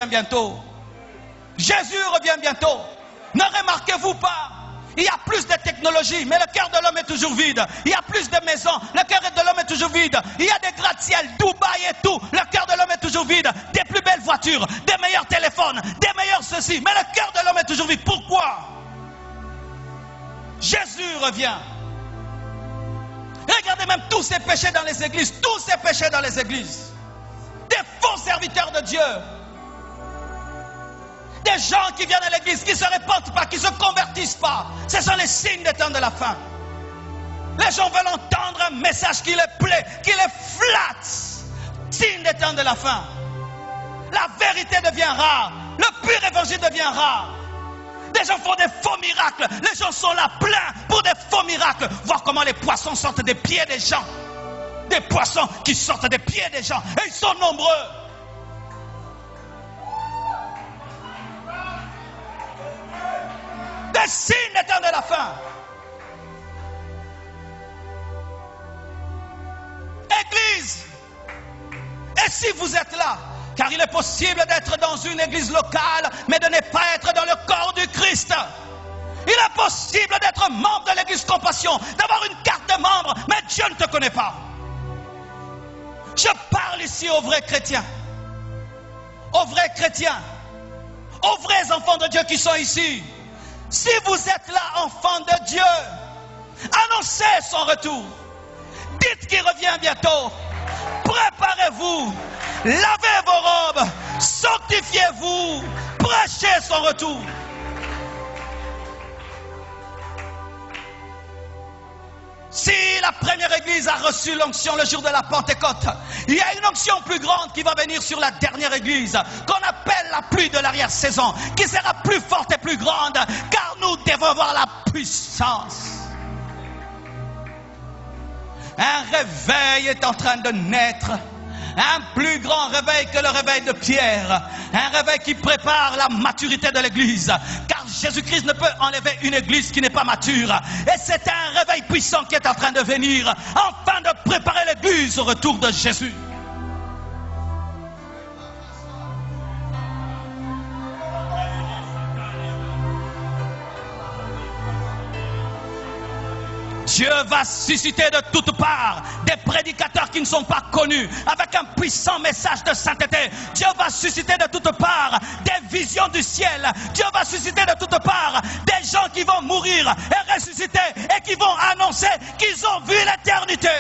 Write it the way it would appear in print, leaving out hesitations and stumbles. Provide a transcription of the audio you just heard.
bientôt. Jésus revient bientôt. Ne remarquez-vous pas? Il y a plus de technologie, mais le cœur de l'homme est toujours vide. Il y a plus de maisons, le cœur de l'homme est toujours vide. Il y a des gratte-ciel, Dubaï et tout, le cœur de l'homme est toujours vide. Des plus belles voitures, des meilleurs téléphones, des meilleurs ceci, mais le cœur de l'homme est toujours vide. Pourquoi? Jésus revient. Regardez même tous ces péchés dans les églises, tous ces péchés dans les églises. Des faux serviteurs de Dieu. Des gens qui viennent à l'église, qui ne se répandent pas, qui ne se convertissent pas. Ce sont les signes des temps de la fin. Les gens veulent entendre un message qui les plaît, qui les flatte. Signe des temps de la fin. La vérité devient rare. Le pur évangile devient rare. Des gens font des faux miracles. Les gens sont là pleins pour des faux miracles. Voir comment les poissons sortent des pieds des gens. Des poissons qui sortent des pieds des gens. Et ils sont nombreux. Des signes des temps de la fin. Église. Et si vous êtes là, car il est possible d'être dans une église locale, mais de ne pas être dans le corps du Christ. Il est possible d'être membre de l'église Compassion, d'avoir une carte de membre, mais Dieu ne te connaît pas. Je parle ici aux vrais chrétiens. Aux vrais chrétiens. Aux vrais enfants de Dieu qui sont ici. Si vous êtes là, enfants de Dieu, annoncez son retour. Dites qu'il revient bientôt. Préparez-vous. Lavez vos robes. Sanctifiez-vous. Prêchez son retour. Si la première église a reçu l'onction le jour de la Pentecôte, il y a une onction plus grande qui va venir sur la dernière église, qu'on appelle la pluie de l'arrière-saison, qui sera plus forte et plus grande, car nous devons avoir la puissance. Un réveil est en train de naître. Un plus grand réveil que le réveil de Pierre. Un réveil qui prépare la maturité de l'église. Car Jésus-Christ ne peut enlever une église qui n'est pas mature. Et c'est un réveil puissant qui est en train de venir, afin de préparer l'église au retour de Jésus. Dieu va susciter de toutes parts des prédicateurs qui ne sont pas connus, avec un puissant message de sainteté. Dieu va susciter de toutes parts des visions du ciel. Dieu va susciter de toutes parts des gens qui vont mourir et ressusciter et qui vont annoncer qu'ils ont vu l'éternité.